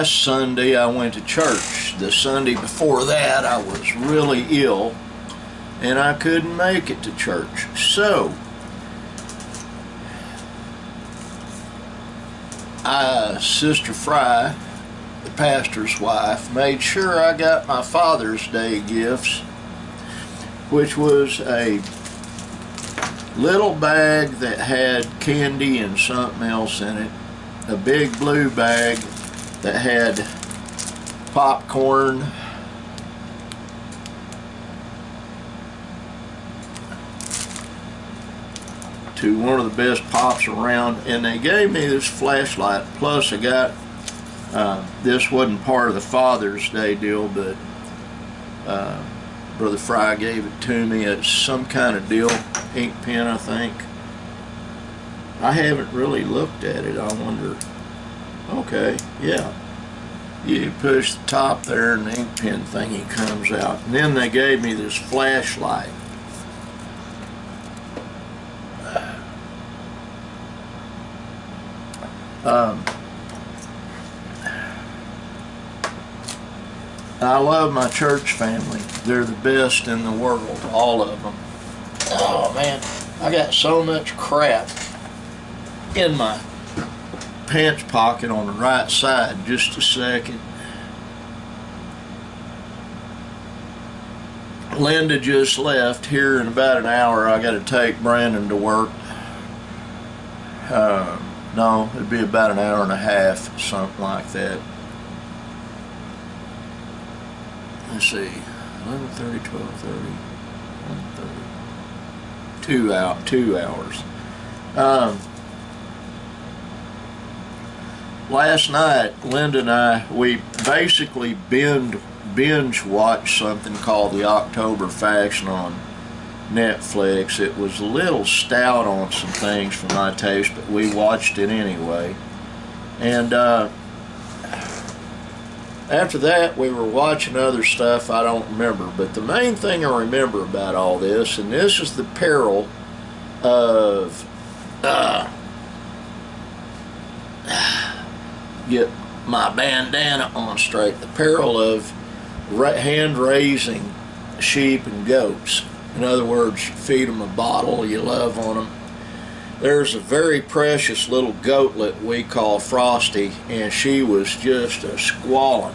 last Sunday I went to church. The Sunday before that I was really ill and I couldn't make it to church. So Sister Fry, the pastor's wife, made sure I got my Father's Day gifts, which was a little bag that had candy and something else in it, a big blue bag that had popcorn, to one of the best pops around, and they gave me this flashlight. Plus I got, this wasn't part of the Father's Day deal, but Brother Fry gave it to me. It's some kind of deal, ink pen I think. I haven't really looked at it. I wonder, okay, yeah. You push the top there and the ink pen thingy comes out. And then they gave me this flashlight. I love my church family. They're the best in the world, all of them. Oh man, I got so much crap in my pants pocket on the right side. Just a second. Linda just left. Here in about an hour I got to take Brandon to work. No, it'd be about an hour and a half, something like that. Let's see, 11:30, 12:30, 1:30. 2 hours. Last night, Linda and I, we basically binge watched something called The October Faction on Netflix. It was a little stout on some things for my taste, but we watched it anyway. And after that, we were watching other stuff I don't remember. But the main thing I remember about all this, and this is the peril of get my bandana on straight, the peril of hand-raising sheep and goats. In other words, you feed them a bottle, you love on them. There's a very precious little goatlet we call Frosty, and she was just a squalling.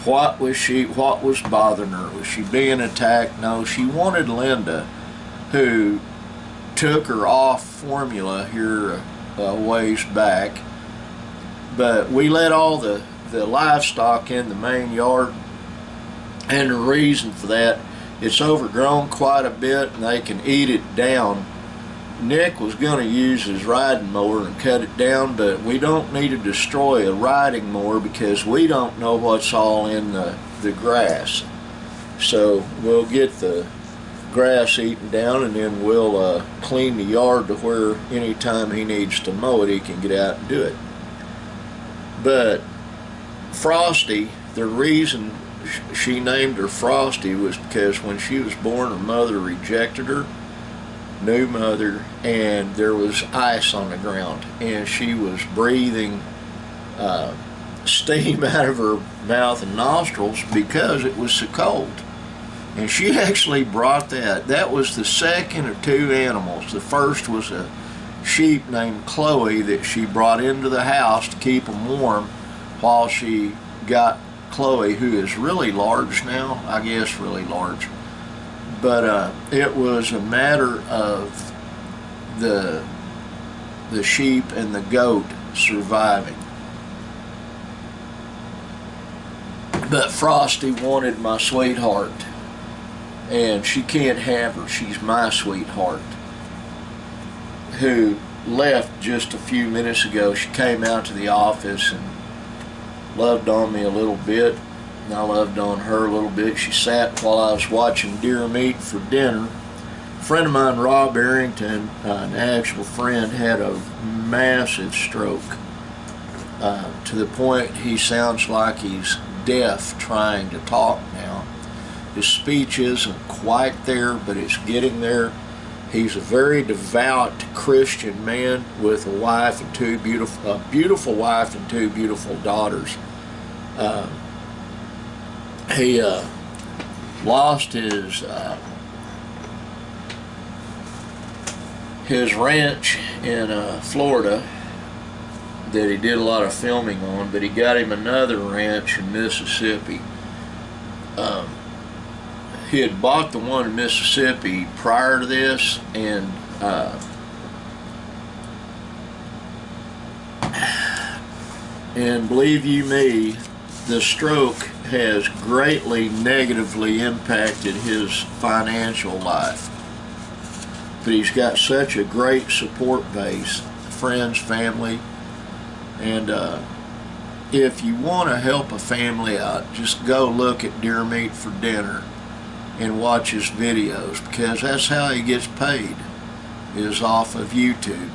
What was bothering her? Was she being attacked? No, she wanted Linda, who took her off formula here a ways back. But we let all the livestock in the main yard, and the reason for that, it's overgrown quite a bit and they can eat it down. Nick was going to use his riding mower and cut it down, but we don't need to destroy a riding mower because we don't know what's all in the grass. So we'll get the grass eaten down, and then we'll clean the yard to where anytime he needs to mow it, he can get out and do it. But Frosty, the reason she named her Frosty was because when she was born, her mother rejected her, new mother, and there was ice on the ground, and she was breathing steam out of her mouth and nostrils because it was so cold. And she actually brought that was the second of two animals. The first was a sheep named Chloe that she brought into the house to keep them warm while she got Chloe, who is really large now, I guess really large. But it was a matter of the sheep and the goat surviving. But Frosty wanted my sweetheart, and she can't have her. She's my sweetheart, who left just a few minutes ago. She came out to the office and loved on me a little bit, and I loved on her a little bit. She sat while I was watching deer meat for dinner. A friend of mine, Rob Arrington, an actual friend, had a massive stroke to the point he sounds like he's deaf trying to talk now. His speech isn't quite there, but it's getting there. He's a very devout Christian man with a wife and a beautiful wife and two beautiful daughters. He lost his ranch in Florida that he did a lot of filming on, but he got him another ranch in Mississippi. He had bought the one in Mississippi prior to this, and believe you me, the stroke has greatly negatively impacted his financial life. But he's got such a great support base, friends, family, and if you want to help a family out, just go look at Deer Meat for Dinner and watch his videos, because that's how he gets paid, is off of YouTube.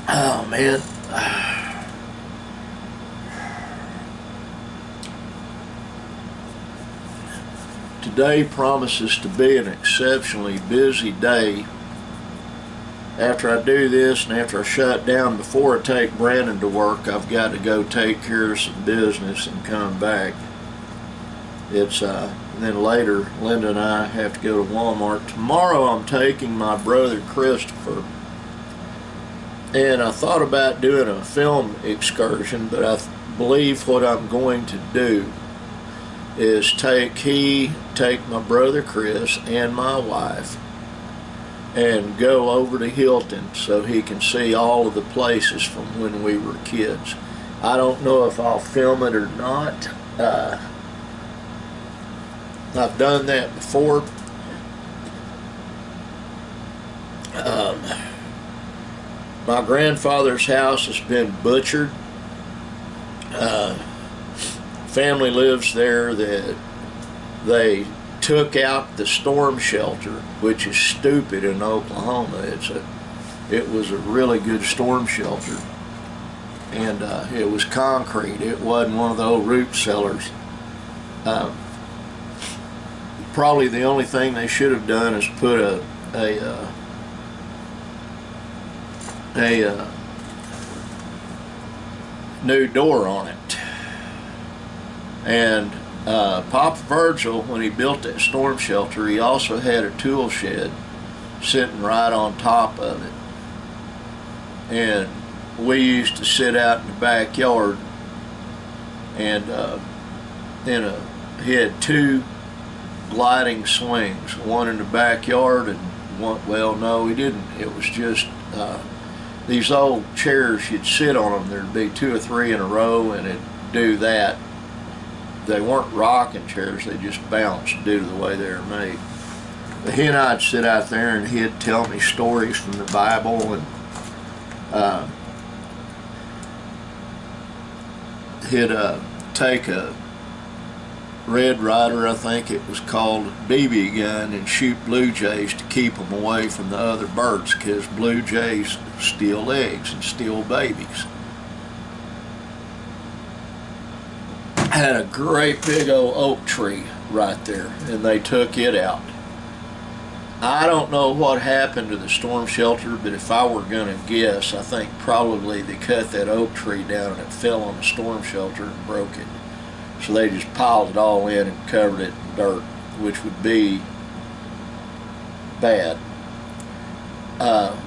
Oh man. Today promises to be an exceptionally busy day. After I do this and after I shut down, before I take Brandon to work, I've got to go take care of some business and come back. And then later, Linda and I have to go to Walmart. Tomorrow I'm taking my brother Christopher, and I thought about doing a film excursion, but I believe what I'm going to do is take my brother Chris and my wife and go over to Hilton so he can see all of the places from when we were kids. I don't know if I'll film it or not. I've done that before. My grandfather's house has been butchered. Family lives there that they took out the storm shelter, which is stupid in Oklahoma. It was a really good storm shelter, and it was concrete. It wasn't one of the old root cellars. Probably the only thing they should have done is put a new door on it. And Papa Virgil, when he built that storm shelter, he also had a tool shed sitting right on top of it. And we used to sit out in the backyard, and he had two gliding swings, one in the backyard and one, well, no, he didn't. It was just these old chairs, you'd sit on them, there'd be two or three in a row, and it'd do that. They weren't rocking chairs, they just bounced due to the way they were made. But he and I'd sit out there and he'd tell me stories from the Bible, and he'd take a Red Ryder, I think it was called, BB gun, and shoot blue jays to keep them away from the other birds, because blue jays steal eggs and steal babies. Had a great big old oak tree right there, and they took it out. I don't know what happened to the storm shelter, but if I were going to guess, I think probably they cut that oak tree down and it fell on the storm shelter and broke it. So they just piled it all in and covered it in dirt, which would be bad.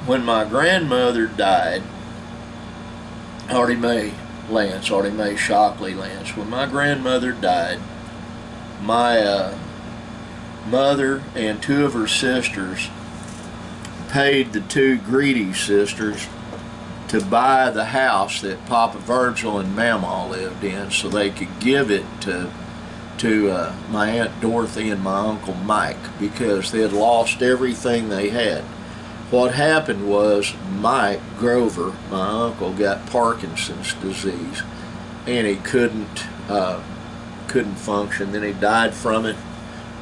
When my grandmother died, Artie Mae Shockley Lance, when my grandmother died, my mother and two of her sisters paid the two Greedy sisters to buy the house that Papa Virgil and Mama lived in, so they could give it to my Aunt Dorothy and my Uncle Mike, because they had lost everything they had. What happened was Mike Grover, my uncle, got Parkinson's disease, and he couldn't function. Then he died from it.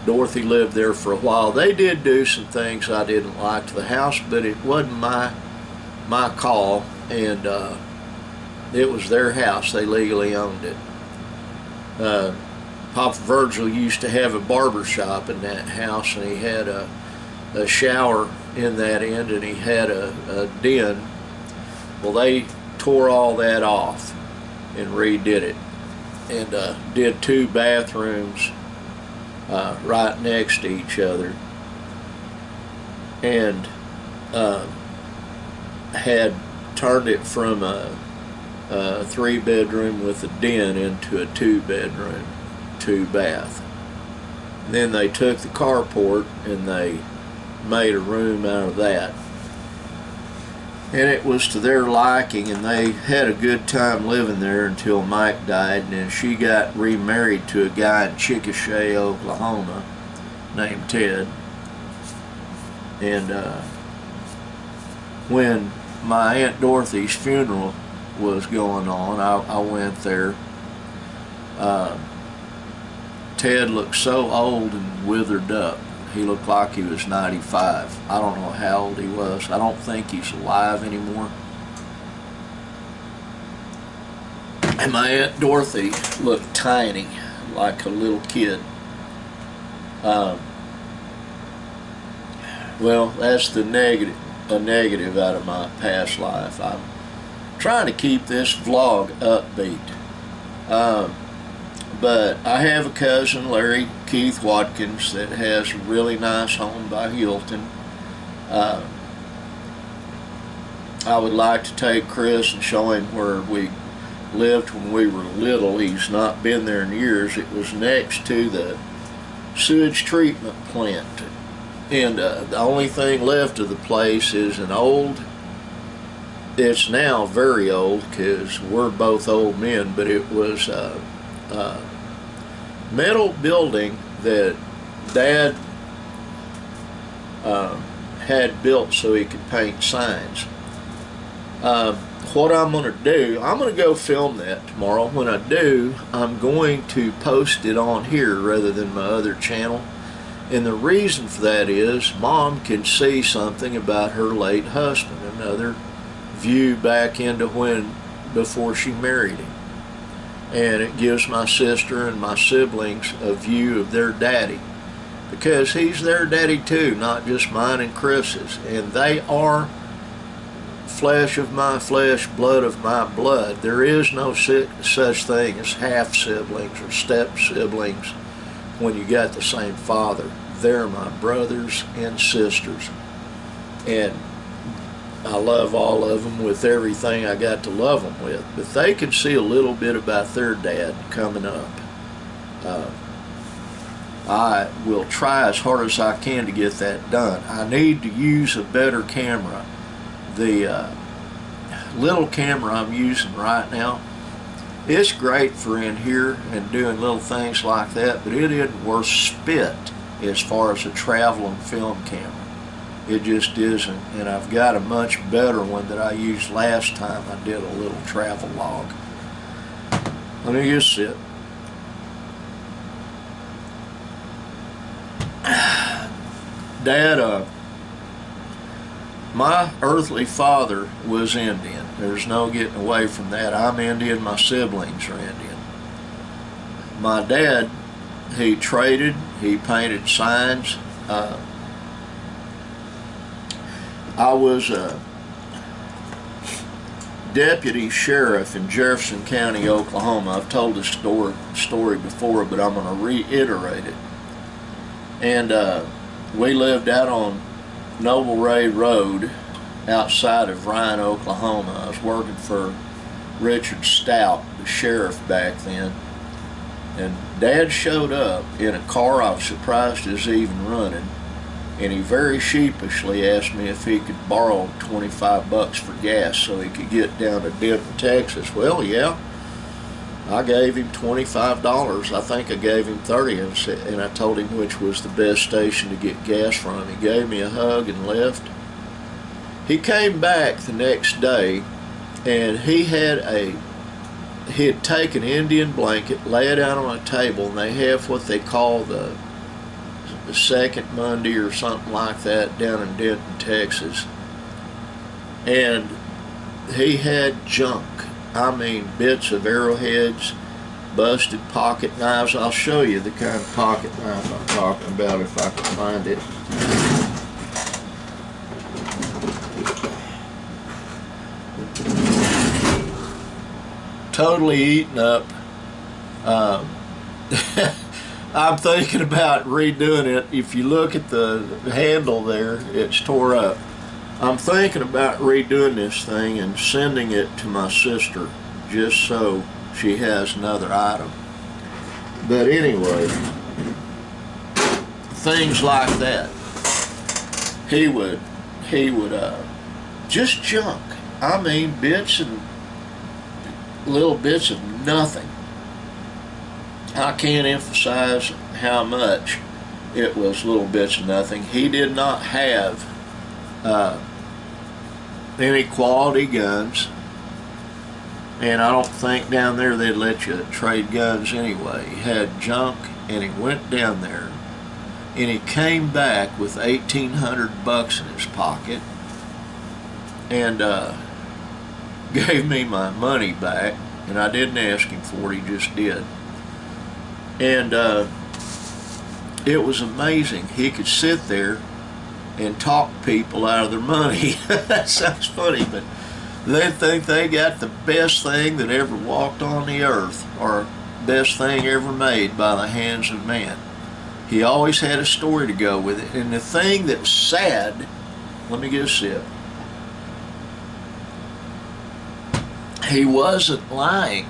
Dorothy lived there for a while. They did do some things I didn't like to the house, but it wasn't my call, and it was their house. They legally owned it. Papa Virgil used to have a barber shop in that house, and he had a shower in that end, and he had a den. Well, they tore all that off and redid it, and did 2 bathrooms right next to each other, and had turned it from a 3-bedroom with a den into a 2-bedroom, 2-bath. Then they took the carport and they made a room out of that. And it was to their liking, and they had a good time living there until Mike died, and then she got remarried to a guy in Chickasha, Oklahoma, named Ted. And when my Aunt Dorothy's funeral was going on, I went there. Ted looked so old and withered up. He looked like he was 95. I don't know how old he was. I don't think he's alive anymore. And my Aunt Dorothy looked tiny, like a little kid. Well, that's a negative out of my past life. I'm trying to keep this vlog upbeat. But I have a cousin, Larry Keith Watkins, that has a really nice home by Hilton. I would like to take Chris and show him where we lived when we were little. He's not been there in years. It was next to the sewage treatment plant. And the only thing left of the place is an old, it's now very old because we're both old men, but it was metal building that Dad had built so he could paint signs. What I'm going to do, I'm going to go film that tomorrow. When I do, I'm going to post it on here rather than my other channel. And the reason for that is Mom can see something about her late husband, another view back into before she married him. And it gives my sister and my siblings a view of their daddy, because he's their daddy too, not just mine and Chris's. And they are flesh of my flesh, blood of my blood. There is no such thing as half siblings or step siblings when you got the same father. They're my brothers and sisters, and I love all of them with everything I got to love them with. But they can see a little bit about their dad coming up. I will try as hard as I can to get that done. I need to use a better camera. The little camera I'm using right now, it's great for in here and doing little things like that, but it isn't worth spit as far as a traveling film camera. It just isn't. And I've got a much better one that I used last time I did a little travel log. Let me just sit. Dad, my earthly father was Indian. There's no getting away from that. I'm Indian, my siblings are Indian. My dad, he traded, he painted signs. I was a deputy sheriff in Jefferson County, Oklahoma. I've told this story before, but I'm going to reiterate it. And we lived out on Noble Ray Road outside of Ryan, Oklahoma. I was working for Richard Stout, the sheriff back then. And Dad showed up in a car I was surprised he was even running. And he very sheepishly asked me if he could borrow $25 for gas so he could get down to Denton, Texas. Well, yeah. I gave him $25. I think I gave him $30, and I told him which was the best station to get gas from. He gave me a hug and left. He came back the next day, and he had taken an Indian blanket, lay it out on a table, and they have what they call the second Monday or something like that down in Denton, Texas. And he had junk. I mean, bits of arrowheads, busted pocket knives. I'll show you the kind of pocket knife I'm talking about if I can find it. Totally eaten up. I'm thinking about redoing it. If you look at the handle there, it's tore up. I'm thinking about redoing this thing and sending it to my sister just so she has another item. But anyway, things like that. He would just junk. I mean, bits and little bits of nothing. I can't emphasize how much it was little bits of nothing. He did not have any quality guns, and I don't think down there they'd let you trade guns anyway. He had junk, and he went down there, and he came back with $1,800 in his pocket, and gave me my money back, and I didn't ask him for it, he just did. And it was amazing. He could sit there and talk people out of their money. That sounds funny, but they think they got the best thing that ever walked on the earth, or best thing ever made by the hands of man. He always had a story to go with it. And the thing that was sad, let me get a sip. He wasn't lying.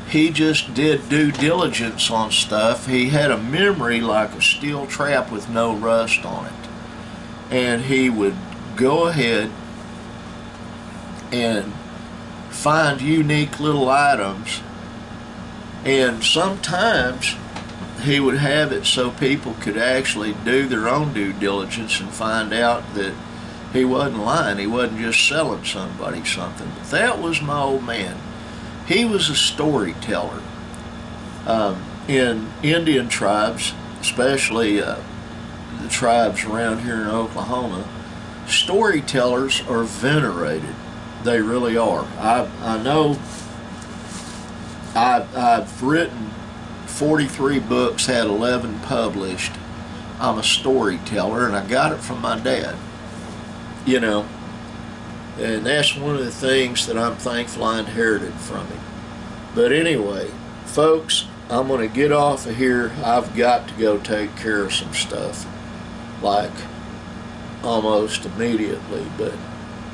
He just did due diligence on stuff. He had a memory like a steel trap with no rust on it. And he would go ahead and find unique little items, and sometimes he would have it so people could actually do their own due diligence and find out that he wasn't lying. He wasn't just selling somebody something. But that was my old man. He was a storyteller. In Indian tribes, especially the tribes around here in Oklahoma, storytellers are venerated. They really are. I know I've written 43 books, had 11 published. I'm a storyteller, and I got it from my dad. You know, and that's one of the things that I'm thankful I inherited from him. But anyway, folks, I'm going to get off of here. I've got to go take care of some stuff, like almost immediately. But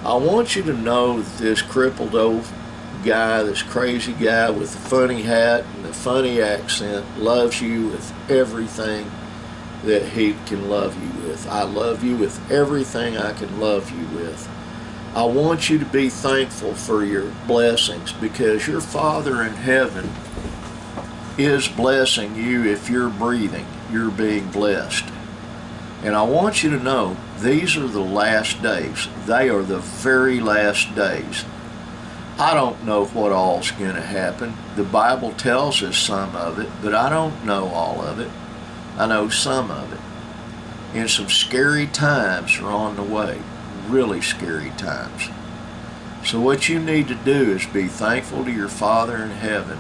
I want you to know that this crippled old guy, this crazy guy with the funny hat and the funny accent, loves you with everything that he can love you with. I love you with everything I can love you with. I want you to be thankful for your blessings, because your Father in heaven is blessing you. If you're breathing, you're being blessed. And I want you to know these are the last days. They are the very last days. I don't know what all's going to happen. The Bible tells us some of it, but I don't know all of it. I know some of it. And some scary times are on the way. Really scary times. So what you need to do is be thankful to your Father in heaven,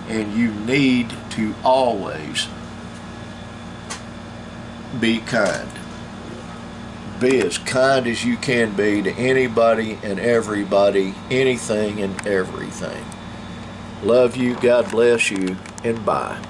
and you need to always be kind. Be as kind as you can be to anybody and everybody, anything and everything. Love you, God bless you, and bye.